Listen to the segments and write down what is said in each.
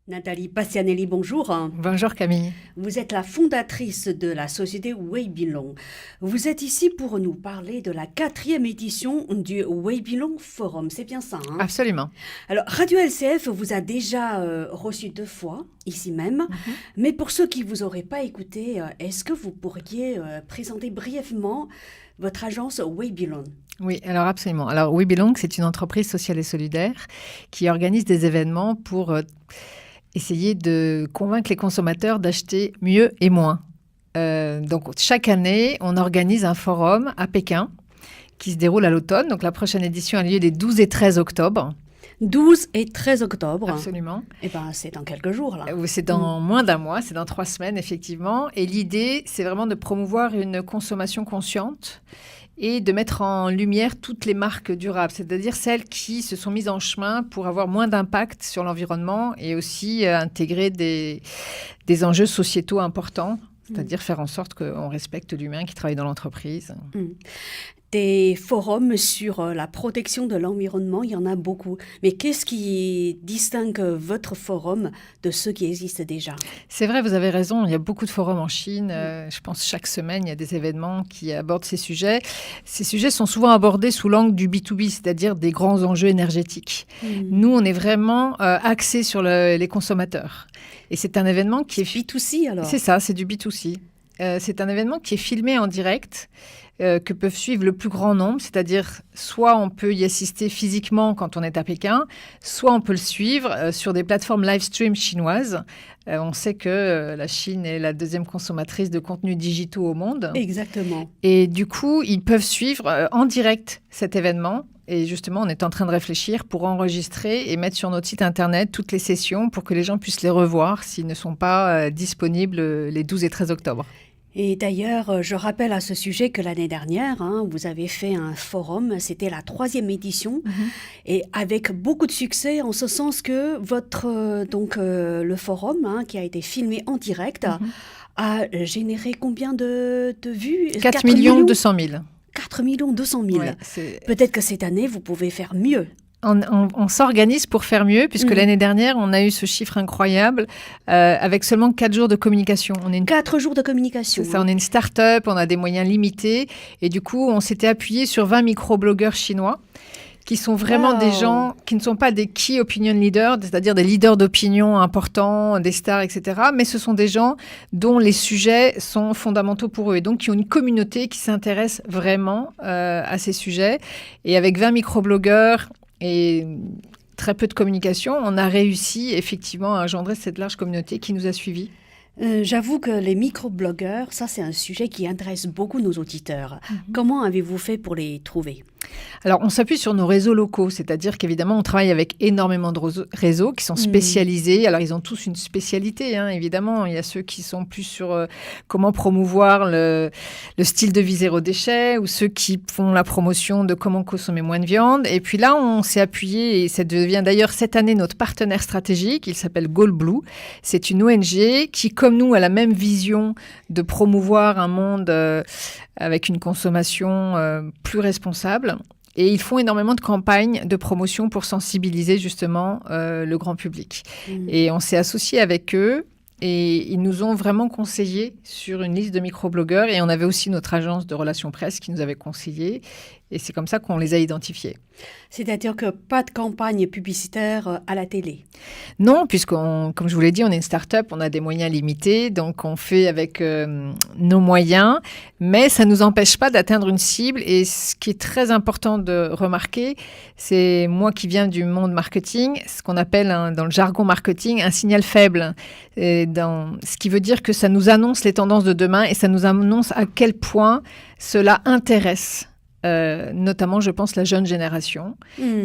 Nathalie Bastianelli, bonjour. Bonjour Camille. Vous êtes la fondatrice de la société Weibillon. Vous êtes ici pour nous parler de la 4e édition du Weibillon Forum, c'est bien ça, hein? Absolument. Alors, Radio LCF vous a déjà reçu 2 fois, ici même, mais pour ceux qui ne vous auraient pas écouté, est-ce que vous pourriez présenter brièvement votre agence Weibillon? Oui, alors absolument. Alors Weibillon, c'est une entreprise sociale et solidaire qui organise des événements pour essayer de convaincre les consommateurs d'acheter mieux et moins. Donc chaque année, on organise un forum à Pékin qui se déroule à l'automne. Donc la prochaine édition a lieu les 12 et 13 octobre. 12 et 13 octobre. Absolument. Eh bien, c'est dans quelques jours, là. C'est dans moins d'un mois, c'est dans 3 semaines, effectivement. Et l'idée, c'est vraiment de promouvoir une consommation consciente et de mettre en lumière toutes les marques durables, c'est-à-dire celles qui se sont mises en chemin pour avoir moins d'impact sur l'environnement et aussi intégrer des enjeux sociétaux importants, c'est-à-dire faire en sorte qu'on respecte l'humain qui travaille dans l'entreprise. Des forums sur la protection de l'environnement, il y en a beaucoup. Mais qu'est-ce qui distingue votre forum de ceux qui existent déjà? C'est vrai, vous avez raison, il y a beaucoup de forums en Chine. Je pense chaque semaine, il y a des événements qui abordent ces sujets. Ces sujets sont souvent abordés sous l'angle du B2B, c'est-à-dire des grands enjeux énergétiques. Nous, on est vraiment axés sur les consommateurs. Et c'est un événement qui est... B2C alors? C'est ça, c'est du B2C. C'est un événement qui est filmé en direct, que peuvent suivre le plus grand nombre, c'est-à-dire soit on peut y assister physiquement quand on est à Pékin, soit on peut le suivre sur des plateformes live stream chinoises. On sait que la Chine est la 2e consommatrice de contenus digitaux au monde. Exactement. Et du coup, ils peuvent suivre en direct cet événement. Et justement, on est en train de réfléchir pour enregistrer et mettre sur notre site internet toutes les sessions pour que les gens puissent les revoir s'ils ne sont pas disponibles les 12 et 13 octobre. Et d'ailleurs, je rappelle à ce sujet que l'année dernière, vous avez fait un forum, c'était la 3e édition, et avec beaucoup de succès, en ce sens que le forum, qui a été filmé en direct, a généré combien de vues? 4 200 000. 4 200 000. Ouais, Peut-être que cette année, vous pouvez faire mieux. On s'organise pour faire mieux, puisque l'année dernière, on a eu ce chiffre incroyable avec seulement 4 jours de communication. 4 jours de communication. C'est ça, on est une start-up, on a des moyens limités. Et du coup, on s'était appuyé sur 20 micro-blogueurs chinois qui sont vraiment des gens qui ne sont pas des key opinion leaders, c'est-à-dire des leaders d'opinion importants, des stars, etc. Mais ce sont des gens dont les sujets sont fondamentaux pour eux et donc qui ont une communauté qui s'intéresse vraiment à ces sujets. Et avec 20 micro-blogueurs et très peu de communication, on a réussi effectivement à engendrer cette large communauté qui nous a suivis. J'avoue que les micro-blogueurs, ça c'est un sujet qui intéresse beaucoup nos auditeurs. Comment avez-vous fait pour les trouver ? Alors, on s'appuie sur nos réseaux locaux, c'est-à-dire qu'évidemment, on travaille avec énormément de réseaux qui sont spécialisés. Alors, ils ont tous une spécialité, évidemment. Il y a ceux qui sont plus sur comment promouvoir le style de vie zéro déchet ou ceux qui font la promotion de comment consommer moins de viande. Et puis là, on s'est appuyé, et ça devient d'ailleurs cette année notre partenaire stratégique. Il s'appelle Goal Blue. C'est une ONG qui, comme nous, a la même vision de promouvoir un monde avec une consommation plus responsable. Et ils font énormément de campagnes de promotion pour sensibiliser justement le grand public. Et on s'est associé avec eux et ils nous ont vraiment conseillé sur une liste de microblogueurs. Et on avait aussi notre agence de relations presse qui nous avait conseillé. Et c'est comme ça qu'on les a identifiés. C'est-à-dire que pas de campagne publicitaire à la télé? Non, comme je vous l'ai dit, on est une start-up, on a des moyens limités, donc on fait avec nos moyens, mais ça ne nous empêche pas d'atteindre une cible. Et ce qui est très important de remarquer, c'est moi qui viens du monde marketing, ce qu'on appelle dans le jargon marketing un signal faible. Ce qui veut dire que ça nous annonce les tendances de demain et ça nous annonce à quel point cela intéresse. Notamment, je pense, la jeune génération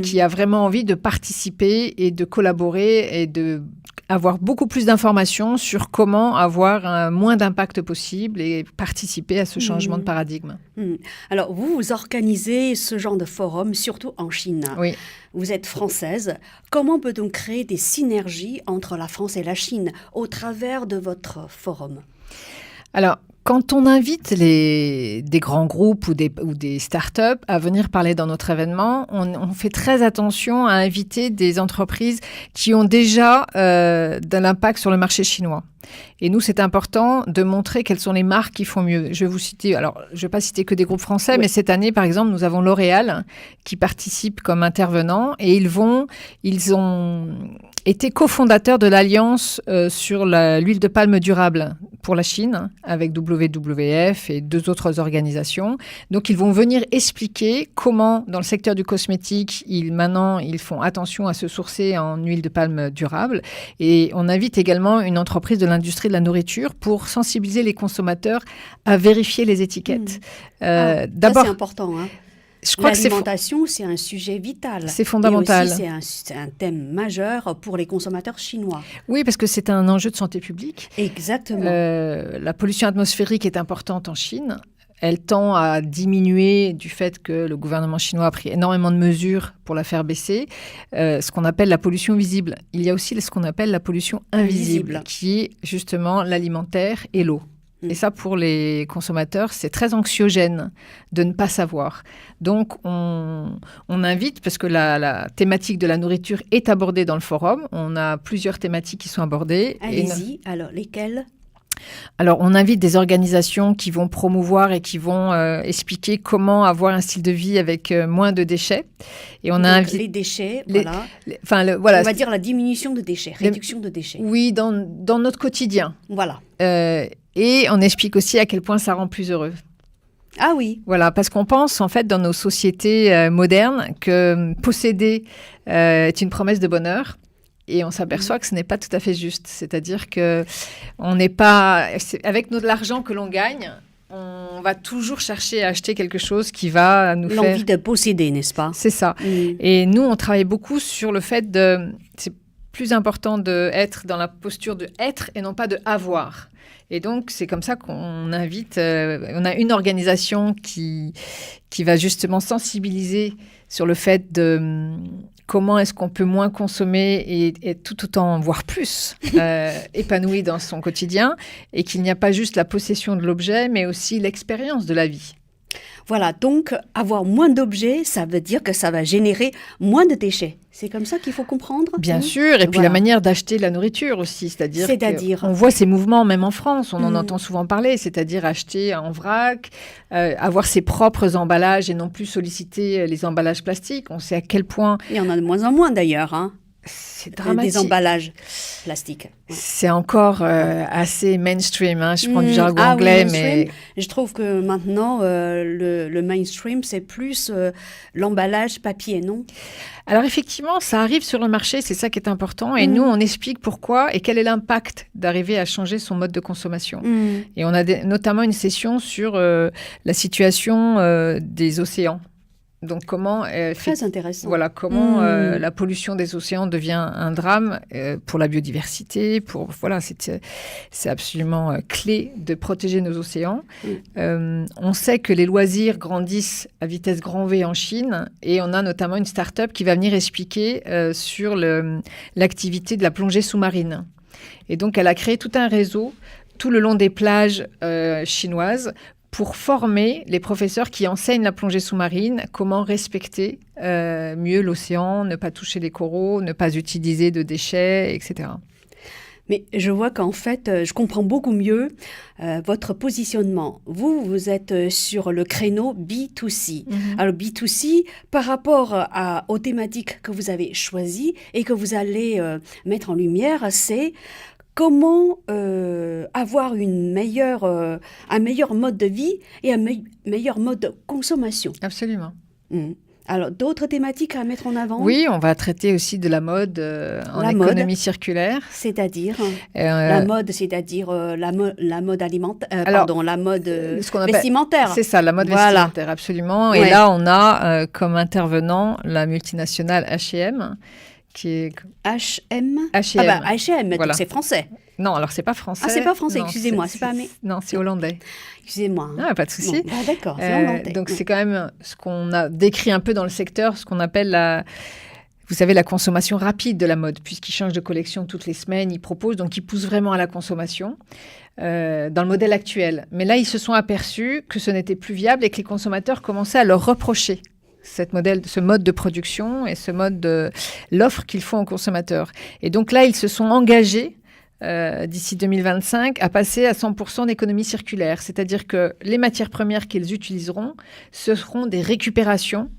qui a vraiment envie de participer et de collaborer et d'avoir beaucoup plus d'informations sur comment avoir un moins d'impact possible et participer à ce changement de paradigme. Alors, vous organisez ce genre de forum, surtout en Chine. Oui. Vous êtes française. Comment peut-on créer des synergies entre la France et la Chine au travers de votre forum ? Alors, quand on invite des grands groupes ou des startups à venir parler dans notre événement, on fait très attention à inviter des entreprises qui ont déjà de l'impact sur le marché chinois. Et nous, c'est important de montrer quelles sont les marques qui font mieux. Je vais vous citer, alors je ne vais pas citer que des groupes français, mais cette année, par exemple, nous avons L'Oréal qui participe comme intervenant et ils ont été cofondateurs de l'Alliance sur l'huile de palme durable pour la Chine avec WWF et 2 autres organisations. Donc, ils vont venir expliquer comment, dans le secteur du cosmétique, maintenant, ils font attention à se sourcer en huile de palme durable. Et on invite également une entreprise de l'industrie de la nourriture pour sensibiliser les consommateurs à vérifier les étiquettes. D'abord, c'est important, hein. Je crois l'alimentation, c'est un sujet vital. C'est fondamental. Et aussi, c'est un thème majeur pour les consommateurs chinois. Oui, parce que c'est un enjeu de santé publique. Exactement. La pollution atmosphérique est importante en Chine. Elle tend à diminuer du fait que le gouvernement chinois a pris énormément de mesures pour la faire baisser, ce qu'on appelle la pollution visible. Il y a aussi ce qu'on appelle la pollution invisible, qui est justement l'alimentaire et l'eau. Et ça, pour les consommateurs, c'est très anxiogène de ne pas savoir. Donc, on invite, parce que la thématique de la nourriture est abordée dans le forum. On a plusieurs thématiques qui sont abordées. Allez-y, alors lesquelles ? Alors, on invite des organisations qui vont promouvoir et qui vont expliquer comment avoir un style de vie avec moins de déchets. Et on a les déchets, voilà. On va dire la diminution de déchets, réduction de déchets. Oui, dans notre quotidien. Voilà. Et on explique aussi à quel point ça rend plus heureux. Ah oui. Voilà, parce qu'on pense en fait dans nos sociétés modernes que posséder est une promesse de bonheur. Et on s'aperçoit que ce n'est pas tout à fait juste. C'est-à-dire que on n'est pas... Avec l'argent que l'on gagne, on va toujours chercher à acheter quelque chose qui va nous faire... L'envie de posséder, n'est-ce pas ? C'est ça. Et nous, on travaille beaucoup sur le fait de... C'est plus important d'être dans la posture de être et non pas de avoir. Et donc, c'est comme ça qu'on invite... on a une organisation qui va justement sensibiliser sur le fait de... Comment est-ce qu'on peut moins consommer et tout autant, voire plus, épanoui dans son quotidien, et qu'il n'y a pas juste la possession de l'objet, mais aussi l'expérience de la vie. Voilà, donc avoir moins d'objets, ça veut dire que ça va générer moins de déchets. C'est comme ça qu'il faut comprendre ? Bien sûr, et puis la manière d'acheter de la nourriture aussi, c'est-à-dire on voit ces mouvements même en France, on en entend souvent parler, c'est-à-dire acheter en vrac, avoir ses propres emballages et non plus solliciter les emballages plastiques. On sait à quel point... Il y en a de moins en moins d'ailleurs, hein. C'est dramatique. Des emballages plastiques. Ouais. C'est encore assez mainstream. Hein. Je prends du jargon anglais, mais... Je trouve que maintenant, le mainstream, c'est plus l'emballage papier, non ? Alors effectivement, ça arrive sur le marché, c'est ça qui est important. Et nous, on explique pourquoi et quel est l'impact d'arriver à changer son mode de consommation. Et on a notamment une session sur la situation des océans. Donc comment très intéressant. Voilà comment la pollution des océans devient un drame pour la biodiversité. C'est absolument clé de protéger nos océans. On sait que les loisirs grandissent à vitesse grand V en Chine et on a notamment une start-up qui va venir expliquer sur l'activité de la plongée sous-marine. Et donc elle a créé tout un réseau tout le long des plages chinoises pour former les professeurs qui enseignent la plongée sous-marine, comment respecter mieux l'océan, ne pas toucher les coraux, ne pas utiliser de déchets, etc. Mais je vois qu'en fait, je comprends beaucoup mieux votre positionnement. Vous êtes sur le créneau B2C. Alors B2C, par rapport aux thématiques que vous avez choisies et que vous allez mettre en lumière, c'est... Comment avoir un meilleur mode de vie et un meilleur mode de consommation. Absolument. Alors, d'autres thématiques à mettre en avant ? Oui, on va traiter aussi de la mode en économie circulaire. C'est-à-dire la mode, c'est-à-dire la mode alimentaire, la mode vestimentaire. C'est ça, la mode vestimentaire, absolument. Et là, on a comme intervenant la multinationale H&M. Qui est... H&M. Ah bah H&M, voilà. Donc c'est français. Non, alors c'est pas français. Ah, c'est pas français, excusez-moi. Non, c'est hollandais. Excusez-moi. Ah, pas de souci. Bon, d'accord, c'est hollandais. Donc c'est quand même ce qu'on a décrit un peu dans le secteur, ce qu'on appelle vous savez, la consommation rapide de la mode, puisqu'ils changent de collection toutes les semaines, ils proposent, donc ils poussent vraiment à la consommation dans le modèle actuel. Mais là, ils se sont aperçus que ce n'était plus viable et que les consommateurs commençaient à leur reprocher ce mode de production et ce mode de l'offre qu'ils font aux consommateurs. Et donc là, ils se sont engagés d'ici 2025 à passer à 100% d'économie circulaire. C'est-à-dire que les matières premières qu'ils utiliseront, ce seront des récupérations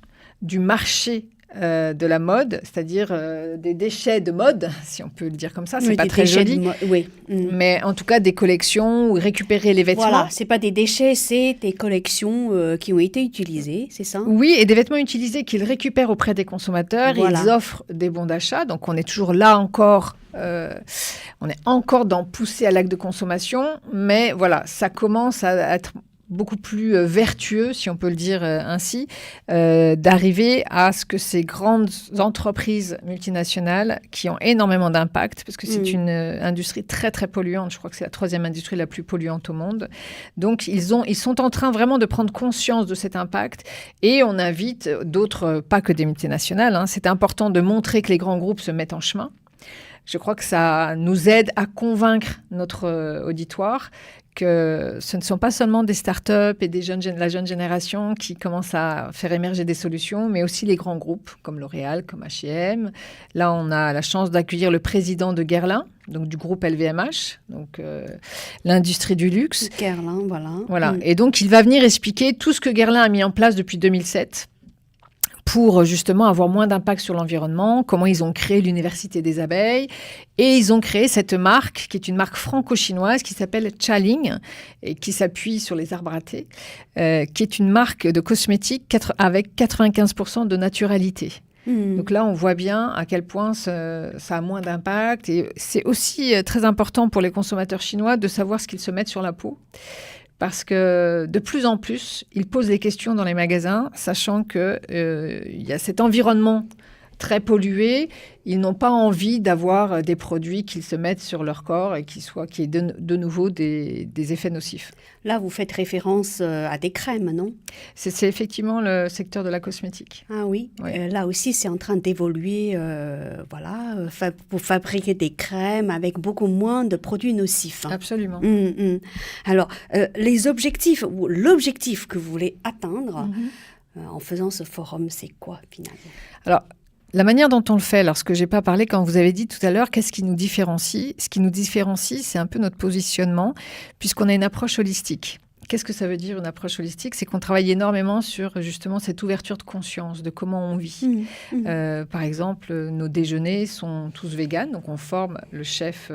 du marché de la mode, c'est-à-dire des déchets de mode, si on peut le dire comme ça. C'est pas très joli, oui. Mais en tout cas des collections où récupérer les vêtements. Voilà, c'est pas des déchets, c'est des collections qui ont été utilisées, c'est ça? Oui, et des vêtements utilisés qu'ils récupèrent auprès des consommateurs. Voilà. Et ils offrent des bons d'achat. Donc on est toujours là encore. On est encore dans pousser à l'acte de consommation, mais voilà, ça commence à être beaucoup plus vertueux, si on peut le dire ainsi, d'arriver à ce que ces grandes entreprises multinationales qui ont énormément d'impact, parce que c'est une industrie très, très polluante. Je crois que c'est la 3e industrie la plus polluante au monde. Donc, ils sont en train vraiment de prendre conscience de cet impact et on invite d'autres, pas que des multinationales. Hein. C'est important de montrer que les grands groupes se mettent en chemin. Je crois que ça nous aide à convaincre notre auditoire que ce ne sont pas seulement des startups et la jeune génération qui commencent à faire émerger des solutions, mais aussi les grands groupes comme L'Oréal, comme H&M. Là, on a la chance d'accueillir le président de Guerlain, donc du groupe LVMH, donc l'industrie du luxe. Guerlain, voilà. Voilà. Et donc, il va venir expliquer tout ce que Guerlain a mis en place depuis 2007 pour justement avoir moins d'impact sur l'environnement, comment ils ont créé l'Université des abeilles. Et ils ont créé cette marque, qui est une marque franco-chinoise, qui s'appelle Chaling, et qui s'appuie sur les arbres à thé, qui est une marque de cosmétiques avec 95% de naturalité. Donc là, on voit bien à quel point ça a moins d'impact. Et c'est aussi très important pour les consommateurs chinois de savoir ce qu'ils se mettent sur la peau. Parce que de plus en plus, ils posent des questions dans les magasins, sachant qu'il y a cet environnement très pollué. Ils n'ont pas envie d'avoir des produits qu'ils se mettent sur leur corps et qui aient de nouveau des effets nocifs. Là, vous faites référence à des crèmes, non? C'est effectivement le secteur de la cosmétique. Ah oui, là aussi, c'est en train d'évoluer, pour fabriquer des crèmes avec beaucoup moins de produits nocifs. Hein. Absolument. Alors, les objectifs, ou l'objectif que vous voulez atteindre en faisant ce forum, c'est quoi finalement? Alors, la manière dont on le fait, alors ce que je n'ai pas parlé, quand vous avez dit tout à l'heure, qu'est-ce qui nous différencie? Ce qui nous différencie, c'est un peu notre positionnement, puisqu'on a une approche holistique. Qu'est-ce que ça veut dire, une approche holistique? C'est qu'on travaille énormément sur justement cette ouverture de conscience, de comment on vit. Par exemple, nos déjeuners sont tous véganes, donc on forme le chef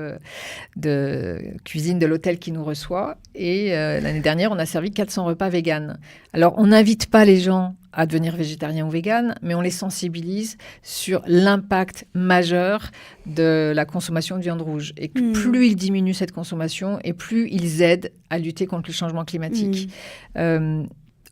de cuisine de l'hôtel qui nous reçoit. Et l'année dernière, on a servi 400 repas véganes. Alors, on n'invite pas les gens à devenir végétariens ou véganes, mais on les sensibilise sur l'impact majeur de la consommation de viande rouge. Et que plus ils diminuent cette consommation, et plus ils aident à lutter contre le changement climatique.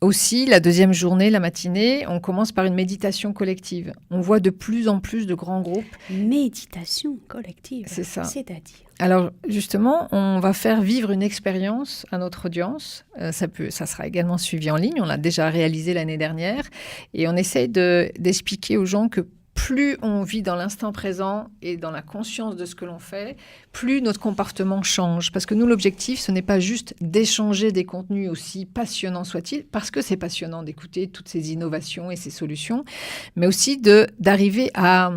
Aussi, la deuxième journée, la matinée, on commence par une méditation collective. On voit de plus en plus de grands groupes. Méditation collective, c'est ça. C'est-à-dire? Alors, justement, on va faire vivre une expérience à notre audience. Ça sera également suivi en ligne. On l'a déjà réalisé l'année dernière. Et on essaye d'expliquer aux gens que plus on vit dans l'instant présent et dans la conscience de ce que l'on fait, plus notre comportement change. Parce que nous, l'objectif, ce n'est pas juste d'échanger des contenus aussi passionnants soient-ils, parce que c'est passionnant d'écouter toutes ces innovations et ces solutions, mais aussi d'arriver à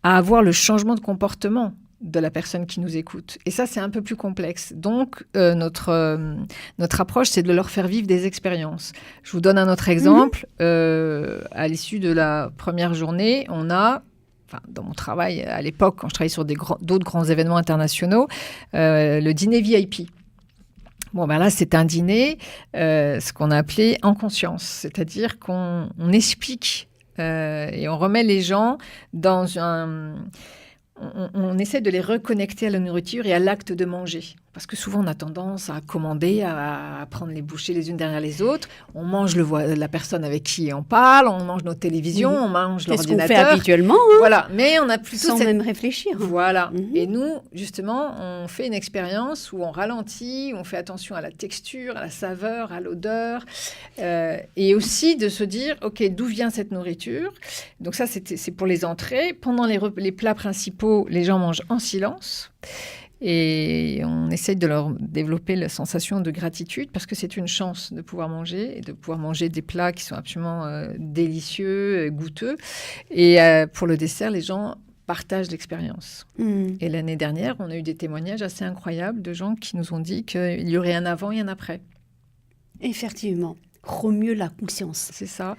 avoir le changement de comportement de la personne qui nous écoute. Et ça, c'est un peu plus complexe. Donc, notre approche, c'est de leur faire vivre des expériences. Je vous donne un autre exemple. À l'issue de la première journée, on a, dans mon travail à l'époque, quand je travaillais sur d'autres grands événements internationaux, le dîner VIP. Bon, là, c'est un dîner, ce qu'on a appelé en conscience. C'est-à-dire qu'on explique et on remet les gens dans on essaie de les reconnecter à la nourriture et à l'acte de manger. Parce que souvent, on a tendance à commander, à prendre les bouchées les unes derrière les autres. On mange la personne avec qui on parle, on mange notre télévision, on mange l'ordinateur. C'est ce qu'on fait habituellement. Hein, voilà, mais on a plutôt sans même réfléchir. Voilà. Et nous, justement, on fait une expérience où on ralentit, on fait attention à la texture, à la saveur, à l'odeur, et aussi de se dire, OK, d'où vient cette nourriture? Donc ça, c'est pour les entrées. Pendant les plats principaux, les gens mangent en silence. Et on essaye de leur développer la sensation de gratitude parce que c'est une chance de pouvoir manger et de pouvoir manger des plats qui sont absolument délicieux, goûteux. Et pour le dessert, les gens partagent l'expérience. Et l'année dernière, on a eu des témoignages assez incroyables de gens qui nous ont dit qu'il y aurait un avant et un après. Effectivement. Remuer la conscience. C'est ça.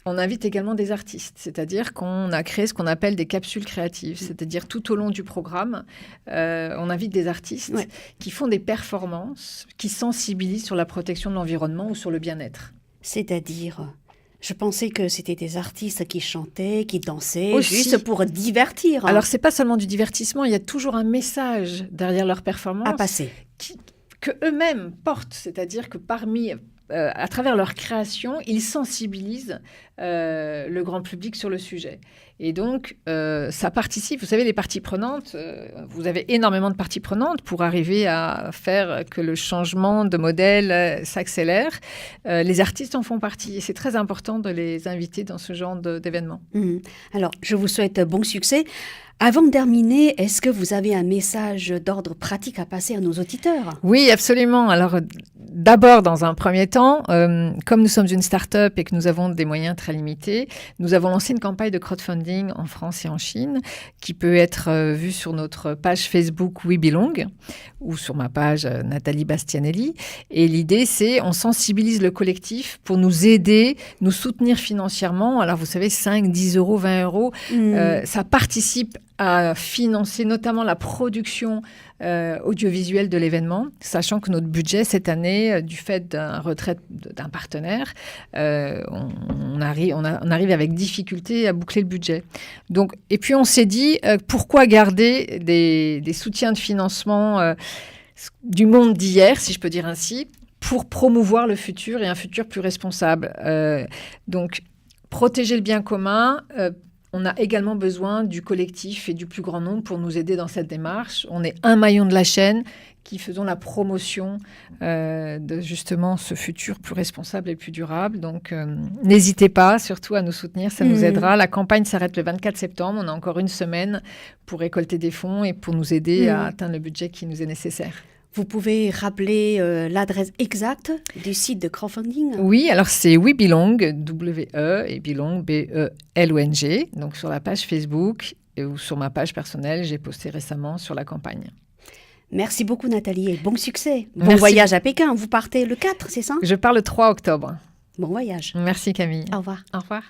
On invite également des artistes, c'est-à-dire qu'on a créé ce qu'on appelle des capsules créatives, c'est-à-dire tout au long du programme, on invite des artistes qui font des performances, qui sensibilisent sur la protection de l'environnement ou sur le bien-être. C'est-à-dire, je pensais que c'était des artistes qui chantaient, qui dansaient, aussi, juste pour divertir. Alors, c'est pas seulement du divertissement, il y a toujours un message derrière leur performance à passer. Que eux-mêmes portent, c'est-à-dire que à travers leur création, ils sensibilisent le grand public sur le sujet. Et donc, ça participe. Vous savez, les parties prenantes, vous avez énormément de parties prenantes pour arriver à faire que le changement de modèle s'accélère. Les artistes en font partie et c'est très important de les inviter dans ce genre d'événements. Alors, je vous souhaite bon succès. Avant de terminer, est-ce que vous avez un message d'ordre pratique à passer à nos auditeurs? Oui, absolument. Alors, d'abord, dans un premier temps, comme nous sommes une start-up et que nous avons des moyens très limités, nous avons lancé une campagne de crowdfunding en France et en Chine qui peut être vue sur notre page Facebook We Belong ou sur ma page Nathalie Bastianelli. Et l'idée, c'est on sensibilise le collectif pour nous aider, nous soutenir financièrement. Alors, vous savez, 5, 10 euros, 20 euros, ça participe à financer notamment la production audiovisuelle de l'événement, sachant que notre budget cette année, du fait d'un retrait d'un partenaire, on arrive avec difficulté à boucler le budget. Donc, et puis on s'est dit, pourquoi garder des soutiens de financement du monde d'hier, si je peux dire ainsi, pour promouvoir le futur et un futur plus responsable. Donc, protéger le bien commun. On a également besoin du collectif et du plus grand nombre pour nous aider dans cette démarche. On est un maillon de la chaîne qui faisons la promotion de justement ce futur plus responsable et plus durable. Donc, n'hésitez pas surtout à nous soutenir, ça nous aidera. La campagne s'arrête le 24 septembre. On a encore une semaine pour récolter des fonds et pour nous aider à atteindre le budget qui nous est nécessaire. Vous pouvez rappeler l'adresse exacte du site de crowdfunding? Oui, alors c'est We Belong, W-E, et Belong, B-E-L-O-N-G, donc sur la page Facebook ou sur ma page personnelle, j'ai posté récemment sur la campagne. Merci beaucoup Nathalie et bon succès. Bon voyage à Pékin. Vous partez le 4, c'est ça? Je pars le 3 octobre. Bon voyage. Merci Camille. Au revoir. Au revoir.